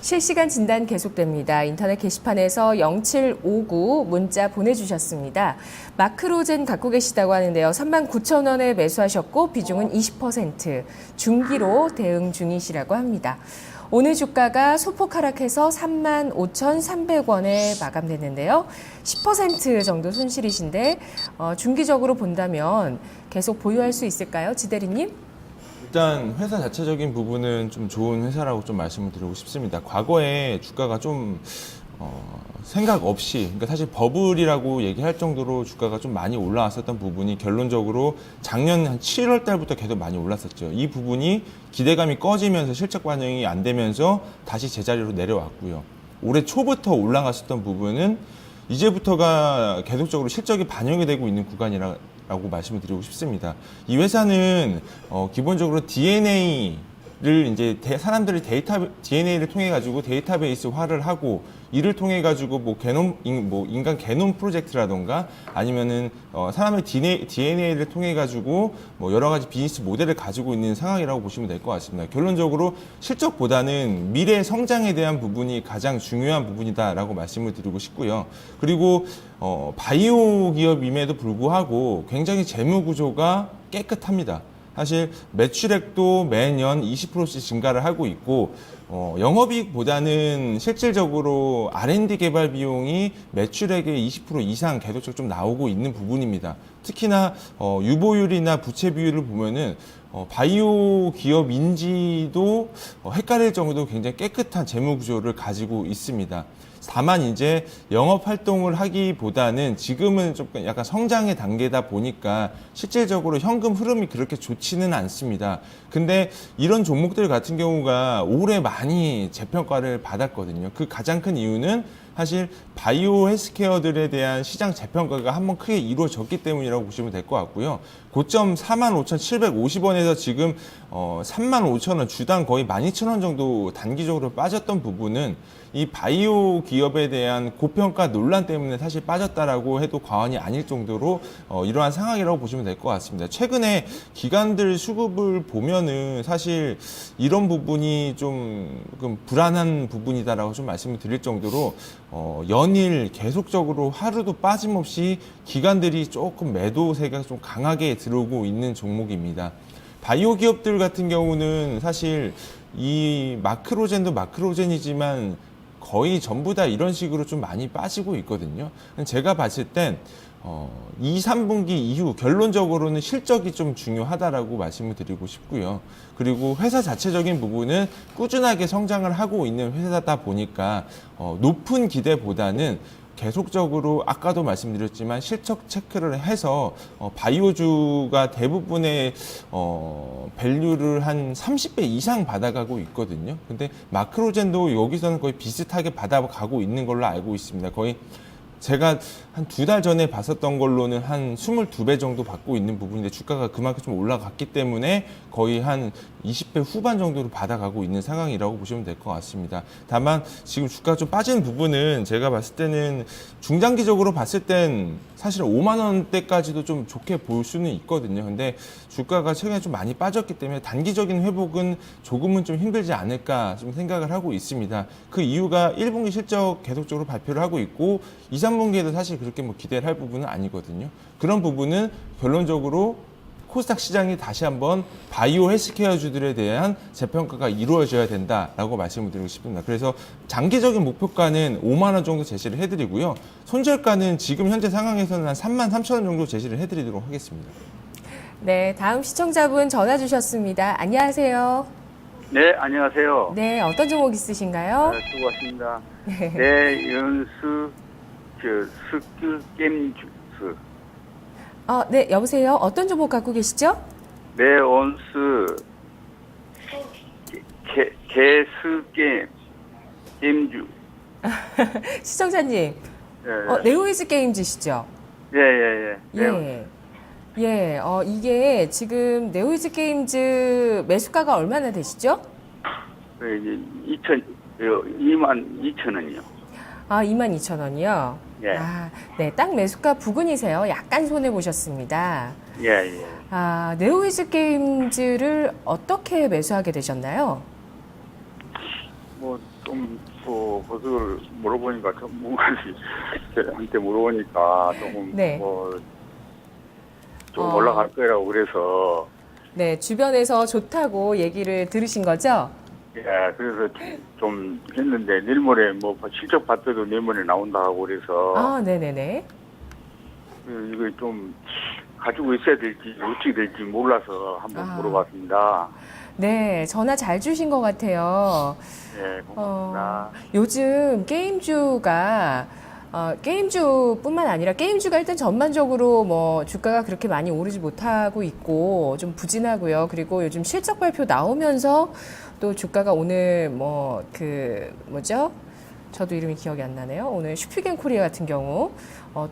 실시간 진단 계속됩니다. 인터넷 게시판에서 0759 문자 보내주셨습니다. 마크로젠 갖고 계시다고 하는데요. 39,000원에 매수하셨고 비중은 20%, 중기로 대응 중이시라고 합니다. 오늘 주가가 소폭 하락해서 35,300원에 마감됐는데요. 10% 정도 손실이신데 중기적으로 본다면 계속 보유할 수 있을까요? 지대리님? 일단 회사 자체적인 부분은 좀 좋은 회사라고 좀 말씀을 드리고 싶습니다. 과거에 주가가 좀 생각 없이, 그러니까 사실 버블이라고 얘기할 정도로 주가가 좀 많이 올라왔었던 부분이 결론적으로 작년 한 7월 달부터 계속 많이 올랐었죠. 이 부분이 기대감이 꺼지면서 실적 반영이 안 되면서 다시 제자리로 내려왔고요. 올해 초부터 올라갔었던 부분은 이제부터가 계속적으로 실적이 반영이 되고 있는 구간이라고 말씀을 드리고 싶습니다. 이 회사는 기본적으로 DNA를 이제 사람들이 DNA를 통해 가지고 데이터베이스화를 하고 이를 통해 가지고 뭐 인간 게놈 프로젝트라던가 아니면은 사람의 DNA를 통해 가지고 뭐 여러 가지 비즈니스 모델을 가지고 있는 상황이라고 보시면 될 것 같습니다. 결론적으로 실적보다는 미래 성장에 대한 부분이 가장 중요한 부분이다라고 말씀을 드리고 싶고요. 그리고 바이오 기업임에도 불구하고 굉장히 재무 구조가 깨끗합니다. 사실 매출액도 매년 20%씩 증가를 하고 있고 영업이익보다는 실질적으로 R&D 개발 비용이 매출액의 20% 이상 계속적으로 좀 나오고 있는 부분입니다. 특히나 유보율이나 부채 비율을 보면은 바이오 기업인지도 헷갈릴 정도로 굉장히 깨끗한 재무 구조를 가지고 있습니다. 다만 이제 영업 활동을 하기보다는 지금은 조금 약간 성장의 단계다 보니까 실질적으로 현금 흐름이 그렇게 좋지는 않습니다. 근데 이런 종목들 같은 경우가 올해 많이 재평가를 받았거든요. 그 가장 큰 이유는 사실 바이오 헬스케어들에 대한 시장 재평가가 한번 크게 이루어졌기 때문이라고 보시면 될 것 같고요. 고점 45,750원에서 지금 35,000원, 주당 거의 12,000원 정도 단기적으로 빠졌던 부분은 이 바이오 기업에 대한 고평가 논란 때문에 사실 빠졌다라고 해도 과언이 아닐 정도로 이러한 상황이라고 보시면 될 것 같습니다. 최근에 기관들 수급을 보면은 사실 이런 부분이 좀 불안한 부분이다라고 좀 말씀을 드릴 정도로 연일 계속적으로 하루도 빠짐없이 기관들이 조금 매도세가 좀 강하게 들어오고 있는 종목입니다. 바이오 기업들 같은 경우는 사실 이 마크로젠도 마크로젠이지만 거의 전부 다 이런 식으로 좀 많이 빠지고 있거든요. 제가 봤을 땐 2, 3분기 이후 결론적으로는 실적이 좀 중요하다라고 말씀을 드리고 싶고요. 그리고 회사 자체적인 부분은 꾸준하게 성장을 하고 있는 회사다 보니까 높은 기대보다는 계속적으로 아까도 말씀드렸지만 실적 체크를 해서 바이오주가 대부분의 밸류를 한 30배 이상 받아가고 있거든요. 근데 마크로젠도 여기서는 거의 비슷하게 받아가고 있는 걸로 알고 있습니다. 거의 제가 한 2달 전에 봤었던 걸로는 한 22배 정도 받고 있는 부분인데 주가가 그만큼 좀 올라갔기 때문에 거의 한 20배 후반 정도로 받아가고 있는 상황이라고 보시면 될 것 같습니다. 다만 지금 주가가 좀 빠진 부분은 제가 봤을 때는 중장기적으로 봤을 땐 사실 5만 원대까지도 좀 좋게 볼 수는 있거든요. 근데 주가가 최근에 좀 많이 빠졌기 때문에 단기적인 회복은 조금은 좀 힘들지 않을까 좀 생각을 하고 있습니다. 그 이유가 1분기 실적 계속적으로 발표를 하고 있고 2, 3분기에도 사실 그렇게 뭐 기대를 할 부분은 아니거든요. 그런 부분은 결론적으로 코스닥 시장이 다시 한번 바이오 헬스케어주들에 대한 재평가가 이루어져야 된다라고 말씀을 드리고 싶습니다. 그래서 장기적인 목표가는 5만 원 정도 제시를 해드리고요. 손절가는 지금 현재 상황에서는 한 33,000원 정도 제시를 해드리도록 하겠습니다. 네, 다음 시청자분 전화 주셨습니다. 안녕하세요. 네, 안녕하세요. 네, 어떤 종목 있으신가요? 수고하십니다. 네, 연수, 스크 게임 주스. 네, 여보세요. 어떤 종목 갖고 계시죠? 네, 원수, 개수 게임주. 시청자님, 예, 네오이즈 게임즈시죠? 예. 예. 예, 이게 지금 네오이즈 게임즈 매수가가 얼마나 되시죠? 네, 22,000원이요. 22,000원이요? 예. 네, 딱 매수가 부근이세요. 약간 손해보셨습니다. 예. 네오이즈 게임즈를 어떻게 매수하게 되셨나요? 뭐, 좀, 그것을 물어보니까 전문가한테 물어보니까 조금 네. 좀 올라갈 거라고 그래서 네, 주변에서 좋다고 얘기를 들으신 거죠? 예, 그래서 좀 했는데 내일 모레 뭐 실적 발표도 내일 모레 나온다 하고 그래서 아, 네네네. 이거 좀 가지고 있어야 될지 어떻게 될지 몰라서 한번 아. 물어봤습니다. 네, 전화 잘 주신 것 같아요. 예, 고맙습니다. 요즘 게임주가 게임주뿐만 아니라 게임주가 일단 전반적으로 뭐 주가가 그렇게 많이 오르지 못하고 있고 좀 부진하고요. 그리고 요즘 실적 발표 나오면서 또 주가가 오늘 저도 이름이 기억이 안 나네요. 오늘 슈피겐 코리아 같은 경우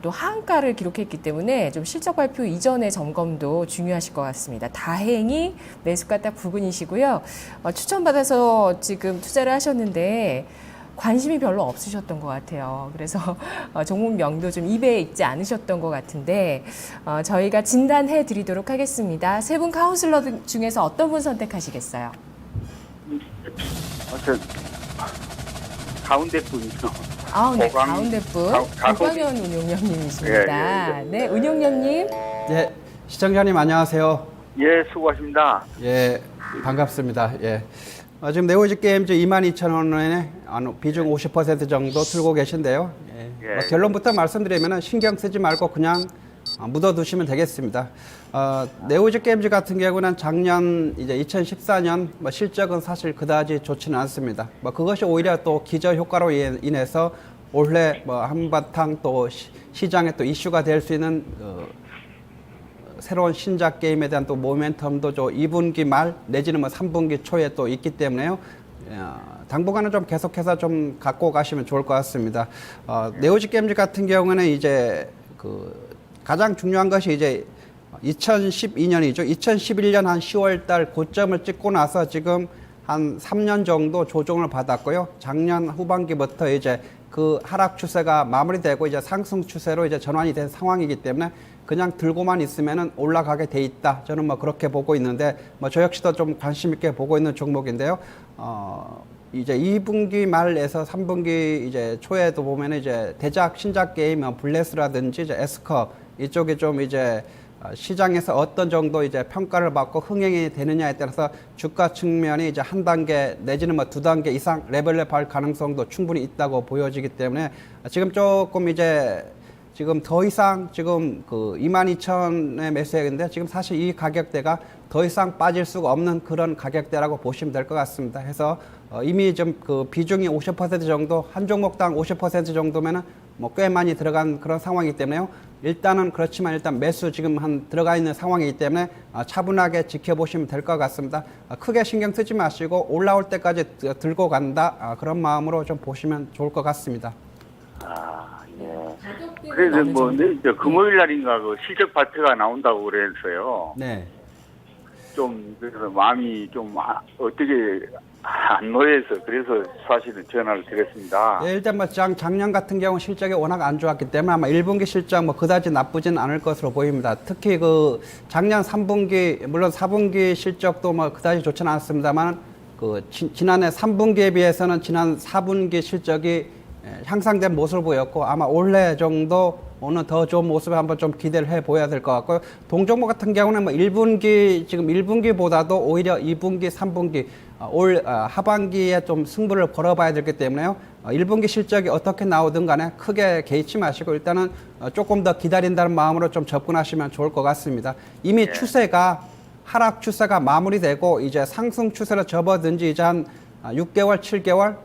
또 하한가를 기록했기 때문에 좀 실적 발표 이전의 점검도 중요하실 것 같습니다. 다행히 매수가 딱 부근이시고요. 추천받아서 지금 투자를 하셨는데 관심이 별로 없으셨던 것 같아요. 그래서 종목명도 좀 입에 있지 않으셨던 것 같은데 저희가 진단해 드리도록 하겠습니다. 세 분 카운슬러 중에서 어떤 분 선택하시겠어요? 가운데 분이요. 네, 고강- 가운데 분 가- 고광현 운용령님이십니다. 예, 예, 예. 네, 운용령님. 네, 시청자님 안녕하세요. 예, 수고하십니다. 예, 반갑습니다. 예. 지금 네오지 게임즈 22,000원에 비중 50% 정도 들고 계신데요. 예. 예. 결론부터 말씀드리면 신경 쓰지 말고 그냥 묻어두시면 되겠습니다. 네오지 게임즈 같은 경우는 작년 이제 2014년 실적은 사실 그다지 좋지는 않습니다. 그것이 오히려 또 기저 효과로 인해서 올해 한바탕 또 시장에 또 이슈가 될 수 있는 새로운 신작 게임에 대한 또 모멘텀도 2분기 말 내지는 3분기 초에 또 있기 때문에요. 당분간은 좀 계속해서 좀 갖고 가시면 좋을 것 같습니다. 네오지 게임즈 같은 경우는 이제 가장 중요한 것이 이제 2012년이죠. 2011년 한 10월 달 고점을 찍고 나서 지금 한 3년 정도 조정을 받았고요. 작년 후반기부터 이제 그 하락 추세가 마무리되고 이제 상승 추세로 이제 전환이 된 상황이기 때문에 그냥 들고만 있으면은 올라가게 돼 있다. 저는 그렇게 보고 있는데 저 역시도 좀 관심 있게 보고 있는 종목인데요. 이제 2분기 말에서 3분기 이제 초에도 보면은 이제 대작 신작 게임 블레스라든지 이제 에스커 이쪽에 좀 이제 시장에서 어떤 정도 이제 평가를 받고 흥행이 되느냐에 따라서 주가 측면이 이제 한 단계 내지는 두 단계 이상 레벨업할 가능성도 충분히 있다고 보여지기 때문에 지금 조금 이제 지금 더 이상 지금 22,000에 매수했는데 지금 사실 이 가격대가 더 이상 빠질 수가 없는 그런 가격대라고 보시면 될 것 같습니다. 해서 이미 좀 비중이 50% 정도 한 종목당 50% 정도면은 꽤 많이 들어간 그런 상황이기 때문에요. 일단은 그렇지만 일단 매수 지금 들어가 있는 상황이기 때문에 차분하게 지켜보시면 될 것 같습니다. 크게 신경 쓰지 마시고 올라올 때까지 들고 간다 그런 마음으로 좀 보시면 좋을 것 같습니다. 예. 그래서 이제 금요일 날인가 실적 발표가 나온다고 그래서요. 네. 좀 그래서 마음이 좀 어떻게 안 놓여서 그래서 사실은 전화를 드렸습니다. 예, 일단 작년 같은 경우 실적이 워낙 안 좋았기 때문에 아마 1분기 실적 그다지 나쁘진 않을 것으로 보입니다. 특히 작년 3분기 물론 4분기 실적도 그다지 좋지는 않습니다만 지난해 3분기에 비해서는 지난 4분기 실적이 향상된 모습을 보였고 아마 올해 정도 오늘 더 좋은 모습을 한번 좀 기대를 해보아야 될 것 같고요. 동종목 같은 경우는 1분기 지금 1분기보다도 오히려 2분기, 3분기 올 하반기에 좀 승부를 걸어봐야 되기 때문에요. 1분기 실적이 어떻게 나오든 간에 크게 개의치 마시고 일단은 조금 더 기다린다는 마음으로 좀 접근하시면 좋을 것 같습니다. 이미 추세가 하락 추세가 마무리되고 이제 상승 추세로 접어든 지 이제 한 6개월, 7개월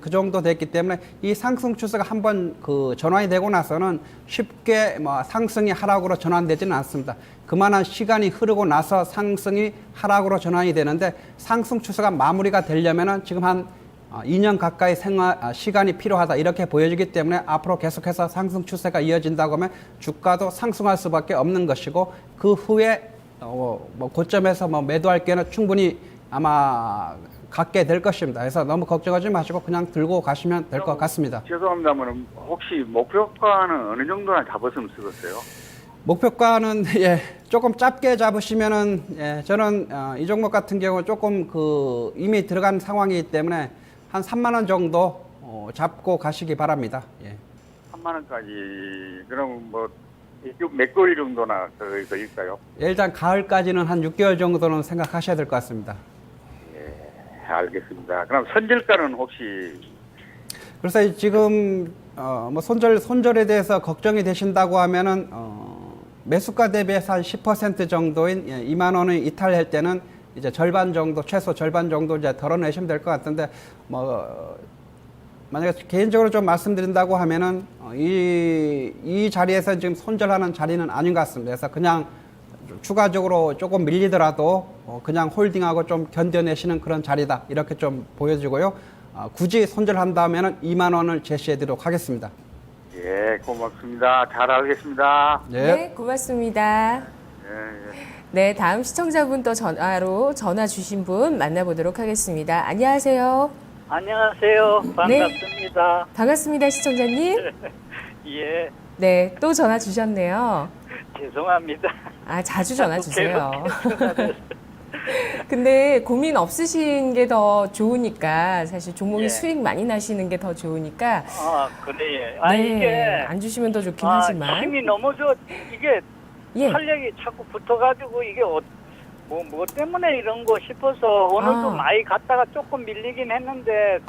그 정도 됐기 때문에 이 상승 추세가 한번 전환이 되고 나서는 쉽게 상승이 하락으로 전환되지는 않습니다. 그만한 시간이 흐르고 나서 상승이 하락으로 전환이 되는데 상승 추세가 마무리가 되려면은 지금 한 2년 가까이 시간이 필요하다 이렇게 보여지기 때문에 앞으로 계속해서 상승 추세가 이어진다고 하면 주가도 상승할 수밖에 없는 것이고 그 후에 고점에서 매도할 기회는 충분히 아마 갖게 될 것입니다. 그래서 너무 걱정하지 마시고 그냥 들고 가시면 될 것 같습니다. 죄송합니다만 혹시 목표가는 어느 정도나 잡았으면 쓰겠어요? 목표가는 조금 짧게 잡으시면은 저는 이 종목 같은 경우 조금 이미 들어간 상황이기 때문에 한 3만 원 정도 잡고 가시기 바랍니다. 예. 3만 원까지 그럼 뭐 몇 개월 정도나 더 있을까요? 일단 가을까지는 한 6개월 정도는 생각하셔야 될 것 같습니다. 알겠습니다. 그럼 선절가는 혹시 그래서 지금 뭐 손절에 대해서 걱정이 되신다고 하면은 매수가 대비해서 한 10% 정도인 2만 원을 이탈할 때는 이제 절반 정도, 최소 절반 정도 이제 덜어내시면 될 것 같은데 뭐 만약에 개인적으로 좀 말씀드린다고 하면은 이 자리에서 지금 손절하는 자리는 아닌 것 같습니다. 그래서 그냥 추가적으로 조금 밀리더라도 그냥 홀딩하고 좀 견뎌내시는 그런 자리다 이렇게 좀 보여지고요. 굳이 손절한다면은 2만 원을 제시해드리도록 하겠습니다. 예, 고맙습니다. 잘 알겠습니다. 네, 고맙습니다. 예. 네, 다음 시청자분 또 전화로 전화 주신 분 만나보도록 하겠습니다. 안녕하세요. 안녕하세요. 반갑습니다. 반갑습니다, 시청자님. 예, 네, 또 전화 주셨네요. 죄송합니다. 아, 자주 전화 주세요. 괴롭게 근데 고민 없으신 게 더 좋으니까 사실 종목이 예. 수익 많이 나시는 게 더 좋으니까 그래. 아, 네, 이게 안 주시면 더 좋긴 하지만 힘이 너무 이게 예. 탄력이 자꾸 붙어가지고 이게 뭐 때문에 이런 거 싶어서 오늘도 많이 갔다가 조금 밀리긴 했는데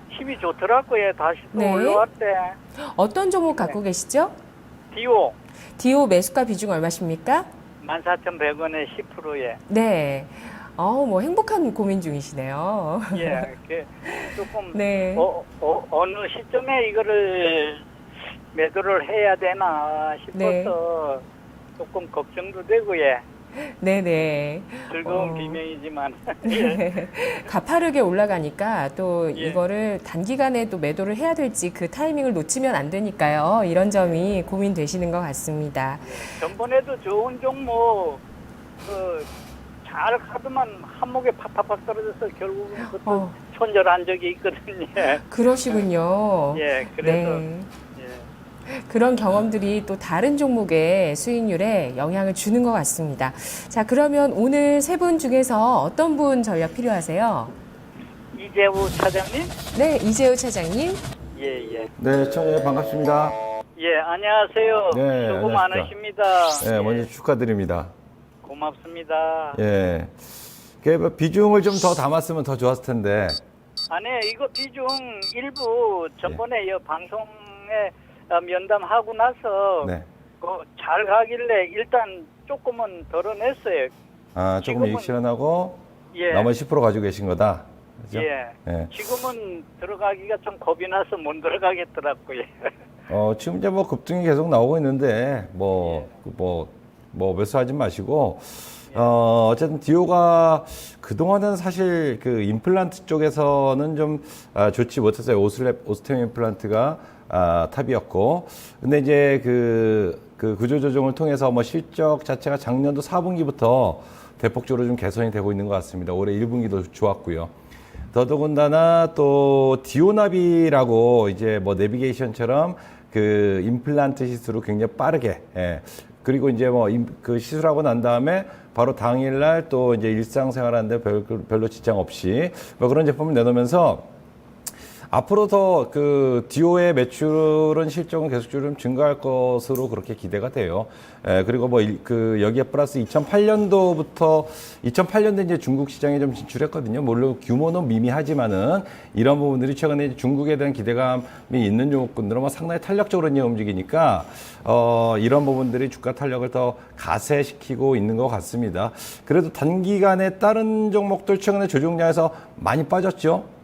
힘이 좋더라고요. 다시 또 네. 올라왔대. 어떤 종목 갖고 계시죠? 디오 디오 매수가 비중 얼마십니까? 14,100원에 10%에. 네. 뭐 행복한 고민 중이시네요. 예, 조금 네. 어느 시점에 이거를 매도를 해야 되나 싶어서 조금 걱정도 되고 예. 네네. 즐거운 비명이지만 예. 가파르게 올라가니까 또 예. 이거를 단기간에 또 매도를 해야 될지 그 타이밍을 놓치면 안 되니까요. 이런 점이 고민되시는 것 같습니다. 전번에도 좋은 종목 잘 가더만 한목에 팍팍팍 떨어져서 결국은 그것도 손절한 적이 있거든요. 그러시군요. 예, 그래서 네. 예. 그런 경험들이 또 다른 종목의 수익률에 영향을 주는 것 같습니다. 자, 그러면 오늘 세 분 중에서 어떤 분 전략 필요하세요? 이재우 차장님? 네, 이재우 차장님. 예. 네, 시청자 반갑습니다. 예, 안녕하세요. 네, 수고 안녕하십니까. 많으십니다. 네, 먼저 축하드립니다. 고맙습니다. 예. 그 비중을 좀 더 담았으면 더 좋았을 텐데. 아니, 이거 비중 일부 전번에 이 방송에 면담하고 나서 네. 잘 가길래 일단 조금은 덜어냈어요. 아, 조금 지금은- 이익 실현하고 예. 나머지 10% 가지고 계신 거다. 그죠? 예. 예. 지금은 들어가기가 좀 겁이 나서 못 들어가겠더라고요. 지금 이제 뭐 급등이 계속 나오고 있는데, 매수하지 마시고, 어쨌든 디오가 그동안은 사실 그 임플란트 쪽에서는 좀 좋지 못했어요. 오스템 임플란트가 탑이었고. 근데 이제 그 구조조정을 통해서 뭐 실적 자체가 작년도 4분기부터 대폭적으로 좀 개선이 되고 있는 것 같습니다. 올해 1분기도 좋았고요. 더더군다나 또 디오나비라고 이제 뭐 내비게이션처럼 그 임플란트 시술을 굉장히 빠르게, 그리고 이제 뭐 그 시술하고 난 다음에 바로 당일날 또 이제 일상생활하는데 별로 지장 없이 뭐 그런 제품을 내놓으면서 앞으로 더 그 디오의 매출은 실적은 계속적으로 좀 증가할 것으로 그렇게 기대가 돼요. 그리고 뭐 여기에 플러스 2008년도에 이제 중국 시장에 좀 진출했거든요. 물론 규모는 미미하지만은 이런 부분들이 최근에 이제 중국에 대한 기대감이 있는 종목군들은 뭐 상당히 탄력적으로 이제 움직이니까 이런 부분들이 주가 탄력을 더 가세시키고 있는 것 같습니다. 그래도 단기간에 다른 종목들 최근에 조정량에서 많이 빠졌죠.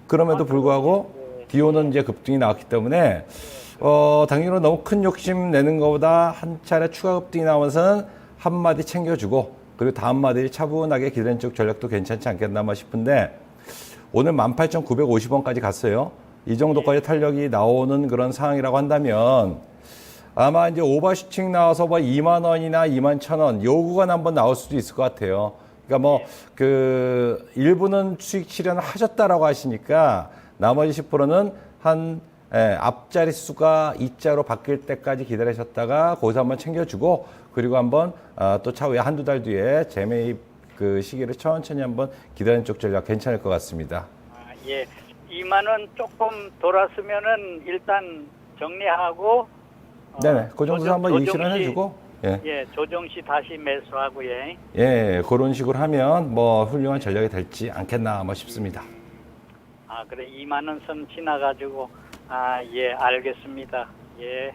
그럼에도 불구하고 디오는 이제 급등이 나왔기 때문에 당연히 너무 큰 욕심 내는 것보다 한 차례 추가 급등이 나오면서는 한 마디 챙겨주고 그리고 다음 마디 차분하게 기다리는 쪽 전략도 괜찮지 않겠나 싶은데 오늘 18,950원까지 갔어요. 이 정도까지 탄력이 나오는 그런 상황이라고 한다면 아마 이제 오버슈팅 나와서 뭐 2만 원이나 2만 1,000원 요 구간 한번 나올 수도 있을 것 같아요. 그러니까 뭐 일부는 수익 실현을 하셨다라고 하시니까 나머지 10%는 한 앞자리 수가 2자로 바뀔 때까지 기다리셨다가 거기서 한번 챙겨주고 그리고 한번 또 차후에 한두 달 뒤에 재매입 그 시기를 천천히 한번 기다리는 쪽 전략 괜찮을 것 같습니다. 예. 2만 원 조금 돌았으면은 일단 정리하고 네네. 그 정도 한번 이익 조정 시- 실현해주고. 예. 예, 조정 시 다시 매수하고 예. 예, 그런 식으로 하면 뭐 훌륭한 전략이 될지 않겠나 뭐 싶습니다. 아, 그래 2만 원 선 지나가지고 예, 알겠습니다. 예.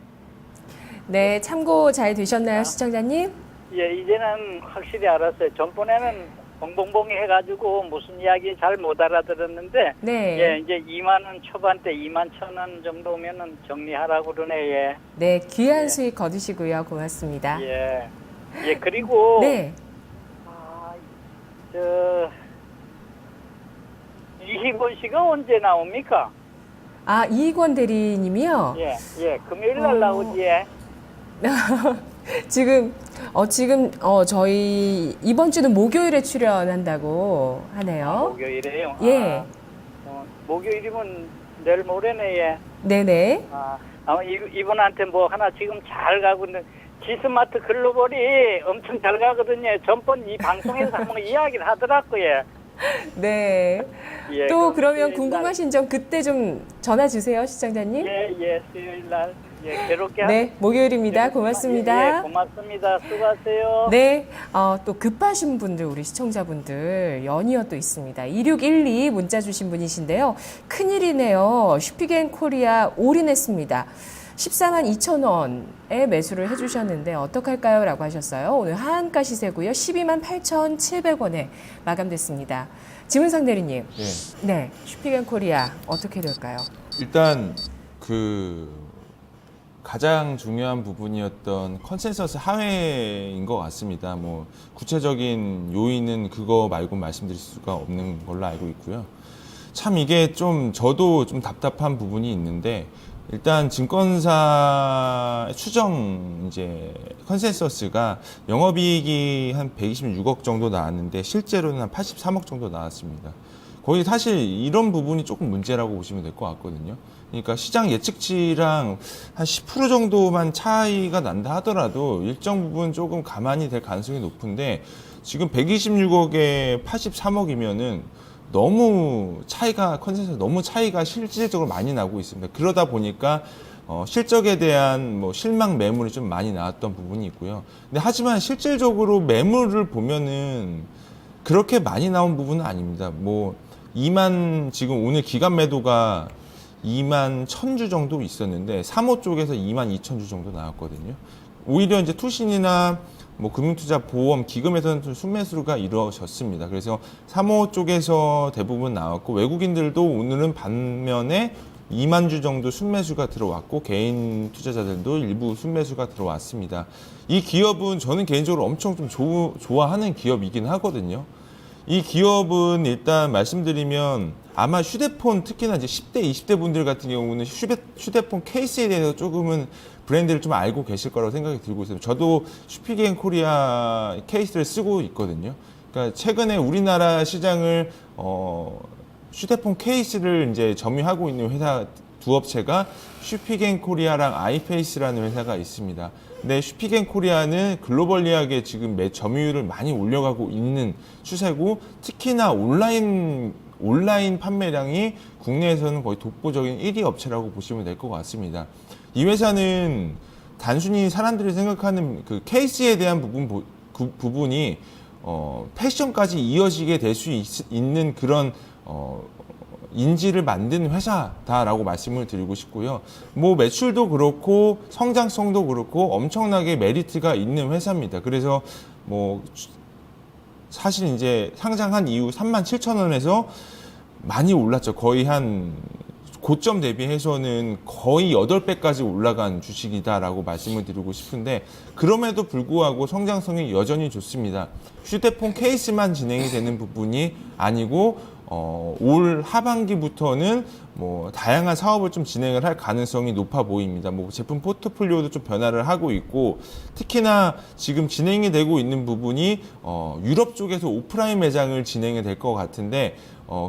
네, 참고 잘 되셨나요, 시청자님? 예, 이제는 확실히 알았어요. 전번에는 봉봉봉이 해가지고 무슨 이야기 잘 못 알아들었는데, 네. 예, 이제 2만 원 초반대 2만 1,000원 정도면은 정리하라고 그러네, 예. 네, 귀한 수익 거두시고요. 고맙습니다. 예. 예, 그리고, 네. 이희곤 씨가 언제 나옵니까? 아, 이익원 대리님이요? 예, 예, 금요일 날 나오지, 예. 지금 저희 이번 주는 목요일에 출연한다고 하네요. 목요일에요. 예. 목요일이면 내일 모레네, 예. 네네. 이분한테 뭐 하나 지금 잘 가고 있는 지스마트 글로벌이 엄청 잘 가거든요. 전번 이 방송에서 한번 이야기를 하더라고요. 네. 예, 또 그럼 그러면 수요일 날- 궁금하신 점 그때 좀 전화 주세요, 시청자님. 예, 수요일 날. 예, 괴롭게 네, 목요일입니다. 예, 고맙습니다. 고맙습니다. 수고하세요. 네, 또 급하신 분들, 우리 시청자분들 연이어 또 있습니다. 2612 문자 주신 분이신데요. 큰일이네요. 슈피겐코리아 올인했습니다. 14만 2천 원에 매수를 해주셨는데 어떡할까요? 라고 하셨어요. 오늘 하한가 시세고요. 12만 8,700원에 마감됐습니다. 지문상 대리님, 예. 네, 슈피겐코리아 어떻게 될까요? 일단 가장 중요한 부분이었던 컨센서스 하회인 것 같습니다. 뭐 구체적인 요인은 그거 말고 말씀드릴 수가 없는 걸로 알고 있고요. 참 이게 좀 저도 좀 답답한 부분이 있는데 일단 증권사 추정 이제 컨센서스가 영업이익이 한 126억 정도 나왔는데 실제로는 한 83억 정도 나왔습니다. 거의 사실 이런 부분이 조금 문제라고 보시면 될 것 같거든요. 그러니까 시장 예측치랑 한 10% 정도만 차이가 난다 하더라도 일정 부분 조금 가만히 될 가능성이 높은데 지금 126억에 83억이면은 너무 컨센서스 너무 차이가 실질적으로 많이 나고 있습니다. 그러다 보니까 실적에 대한 뭐 실망 매물이 좀 많이 나왔던 부분이 있고요. 근데 하지만 실질적으로 매물을 보면은 그렇게 많이 나온 부분은 아닙니다. 뭐 지금 오늘 기간 매도가 2만 1,000주 정도 있었는데 3호 쪽에서 2만 2,000주 정도 나왔거든요. 오히려 이제 투신이나 뭐 금융투자 보험 기금에서는 좀 순매수가 이루어졌습니다. 그래서 3호 쪽에서 대부분 나왔고 외국인들도 오늘은 반면에 2만 주 정도 순매수가 들어왔고 개인 투자자들도 일부 순매수가 들어왔습니다. 이 기업은 저는 개인적으로 엄청 좀 좋아하는 기업이긴 하거든요. 이 기업은 일단 말씀드리면 아마 휴대폰 특히나 이제 10대, 20대 분들 같은 경우는 휴대폰 케이스에 대해서 조금은 브랜드를 좀 알고 계실 거라고 생각이 들고 있어요. 저도 슈피겐 코리아 케이스를 쓰고 있거든요. 그러니까 최근에 우리나라 시장을 휴대폰 케이스를 이제 점유하고 있는 회사 두 업체가 슈피겐 코리아랑 아이페이스라는 회사가 있습니다. 근데 슈피겐 코리아는 글로벌리하게 지금 점유율을 많이 올려가고 있는 추세고 특히나 온라인 판매량이 국내에서는 거의 독보적인 1위 업체라고 보시면 될 것 같습니다. 이 회사는 단순히 사람들이 생각하는 그 케이스에 대한 부분이 패션까지 이어지게 될 수 있는 그런 인지를 만든 회사다라고 말씀을 드리고 싶고요. 뭐 매출도 그렇고 성장성도 그렇고 엄청나게 메리트가 있는 회사입니다. 그래서 뭐 사실 이제 상장한 이후 37,000원에서 많이 올랐죠. 거의 한 고점 대비해서는 거의 8배까지 올라간 주식이다라고 말씀을 드리고 싶은데 그럼에도 불구하고 성장성이 여전히 좋습니다. 휴대폰 케이스만 진행이 되는 부분이 아니고 올 하반기부터는 뭐 다양한 사업을 좀 진행을 할 가능성이 높아 보입니다. 뭐 제품 포트폴리오도 좀 변화를 하고 있고 특히나 지금 진행이 되고 있는 부분이 유럽 쪽에서 오프라인 매장을 진행이 될 것 같은데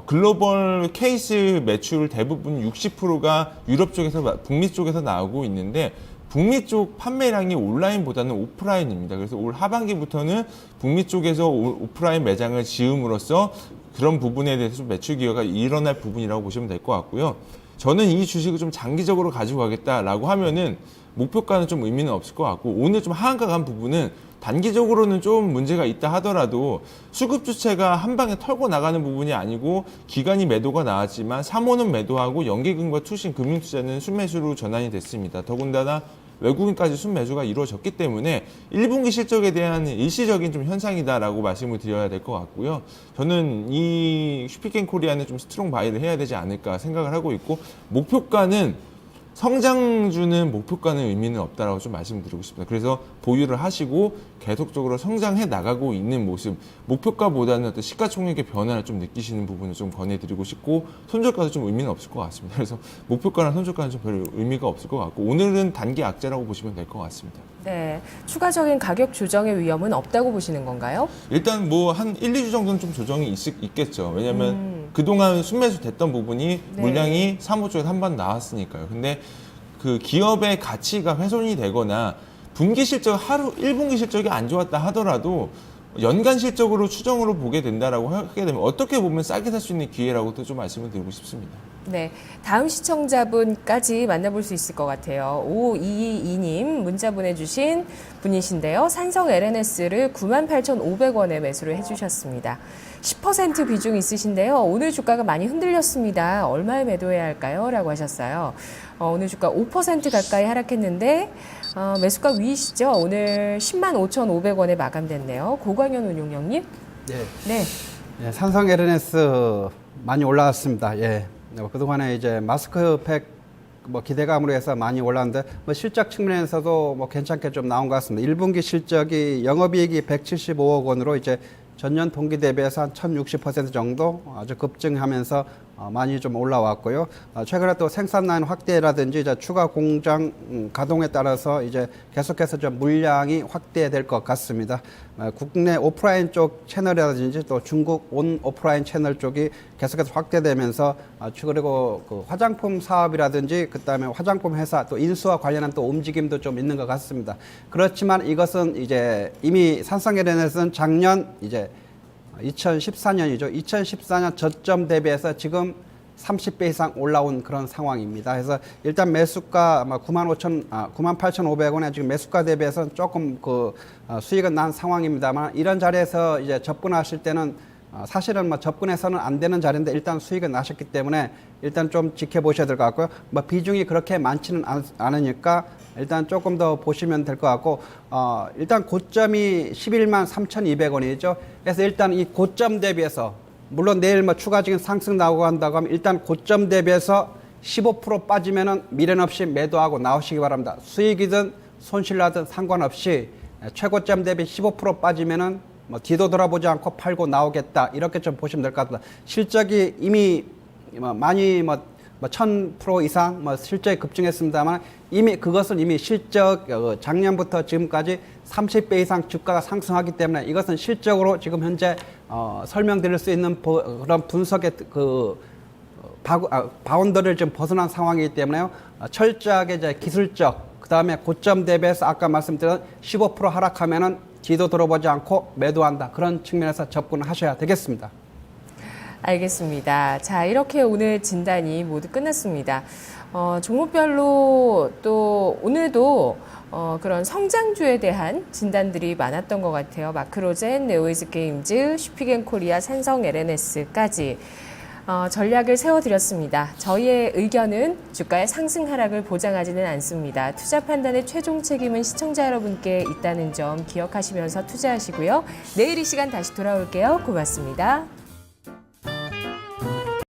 글로벌 케이스 매출 대부분 60%가 유럽 쪽에서 북미 쪽에서 나오고 있는데 북미 쪽 판매량이 온라인보다는 오프라인입니다. 그래서 올 하반기부터는 북미 쪽에서 오프라인 매장을 지음으로써 그런 부분에 대해서 좀 매출 기여가 일어날 부분이라고 보시면 될 것 같고요. 저는 이 주식을 좀 장기적으로 가지고 가겠다라고 하면은 목표가는 좀 의미는 없을 것 같고, 오늘 좀 하한가 간 부분은 단기적으로는 좀 문제가 있다 하더라도 수급 주체가 한 방에 털고 나가는 부분이 아니고 기간이 매도가 나왔지만 3호는 매도하고 연기금과 투신 금융투자는 순매수로 전환이 됐습니다. 더군다나 외국인까지 순매수가 이루어졌기 때문에 1분기 실적에 대한 일시적인 좀 현상이다라고 말씀을 드려야 될 것 같고요. 저는 이 슈피겐코리아는 좀 스트롱 바이를 해야 되지 않을까 생각을 하고 있고, 목표가는 성장주는 목표가는 의미는 없다라고 좀 말씀드리고 싶습니다. 그래서 보유를 하시고 계속적으로 성장해 나가고 있는 모습, 목표가보다는 어떤 시가총액의 변화를 좀 느끼시는 부분을 좀 권해드리고 싶고, 손절가도 좀 의미는 없을 것 같습니다. 그래서 목표가랑 손절가는 좀 별 의미가 없을 것 같고, 오늘은 단기 악재라고 보시면 될 것 같습니다. 네, 추가적인 가격 조정의 위험은 없다고 보시는 건가요? 일단 뭐 한 1, 2주 정도는 좀 조정이 있겠죠. 왜냐하면 그동안 순매수 됐던 부분이 네. 물량이 3호 쪽에 한 번 나왔으니까요. 근데 그 기업의 가치가 훼손이 되거나 분기 실적 1분기 실적이 안 좋았다 하더라도 연간 실적으로 추정으로 보게 된다라고 하게 되면 어떻게 보면 싸게 살 수 있는 기회라고도 좀 말씀을 드리고 싶습니다. 네, 다음 시청자분까지 만나볼 수 있을 것 같아요. 5222님 문자 보내주신 분이신데요. 산성 LNS를 98,500원에 매수를 해주셨습니다. 10% 비중 있으신데요. 오늘 주가가 많이 흔들렸습니다. 얼마에 매도해야 할까요? 라고 하셨어요. 오늘 주가 5% 가까이 하락했는데 매수가 위이시죠? 오늘 105,500원에 마감됐네요. 고광현 운용형님. 네. 네. 예, 산성 LNS 많이 올라왔습니다. 예. 그동안에 이제 마스크팩 기대감으로 해서 많이 올랐는데 실적 측면에서도 괜찮게 좀 나온 것 같습니다. 1분기 실적이 영업이익이 175억 원으로 이제 전년 동기 대비해서 한 1060% 정도 아주 급증하면서 많이 좀 올라왔고요. 최근에 또 생산라인 확대라든지 이제 추가 공장 가동에 따라서 이제 계속해서 좀 물량이 확대될 것 같습니다. 국내 오프라인 쪽 채널이라든지 또 중국 온 오프라인 채널 쪽이 계속해서 확대되면서 그리고 그 화장품 사업이라든지 그다음에 화장품 회사 또 인수와 관련한 또 움직임도 좀 있는 것 같습니다. 그렇지만 이것은 이제 이미 산성 LNS는 작년 이제 2014년이죠. 2014년 저점 대비해서 지금 30배 이상 올라온 그런 상황입니다. 그래서 일단 매수가 98,500원에 지금 매수가 대비해서 조금 수익은 난 상황입니다만, 이런 자리에서 이제 접근하실 때는 사실은 접근해서는 안 되는 자리인데 일단 수익은 나셨기 때문에 일단 좀 지켜보셔야 될 것 같고요. 비중이 그렇게 많지는 않으니까 일단 조금 더 보시면 될 것 같고, 일단 고점이 11만 3,200원이죠. 그래서 일단 이 고점 대비해서, 물론 내일 추가적인 상승 나오고 한다고 하면 일단 고점 대비해서 15% 빠지면은 미련 없이 매도하고 나오시기 바랍니다. 수익이든 손실나든 상관없이 최고점 대비 15% 빠지면은 뒤도 돌아보지 않고 팔고 나오겠다, 이렇게 좀 보시면 될 것 같습니다. 실적이 이미 많이 1000% 이상 실적이 급증했습니다만, 그것은 이미 실적 작년부터 지금까지 30배 이상 주가가 상승하기 때문에 이것은 실적으로 지금 현재 설명드릴 수 있는 그런 분석의 바운더리를 좀 벗어난 상황이기 때문에요. 철저하게 이제 기술적, 그 다음에 고점 대비해서 아까 말씀드린 15% 하락하면은 뒤도 돌아보지 않고 매도한다, 그런 측면에서 접근하셔야 되겠습니다. 알겠습니다. 자, 이렇게 오늘 진단이 모두 끝났습니다. 종목별로 또 오늘도 그런 성장주에 대한 진단들이 많았던 것 같아요. 마크로젠, 네오이즈게임즈, 슈피겐코리아, 산성 LNS까지 전략을 세워드렸습니다. 저희의 의견은 주가의 상승 하락을 보장하지는 않습니다. 투자 판단의 최종 책임은 시청자 여러분께 있다는 점 기억하시면서 투자하시고요. 내일 이 시간 다시 돌아올게요. 고맙습니다.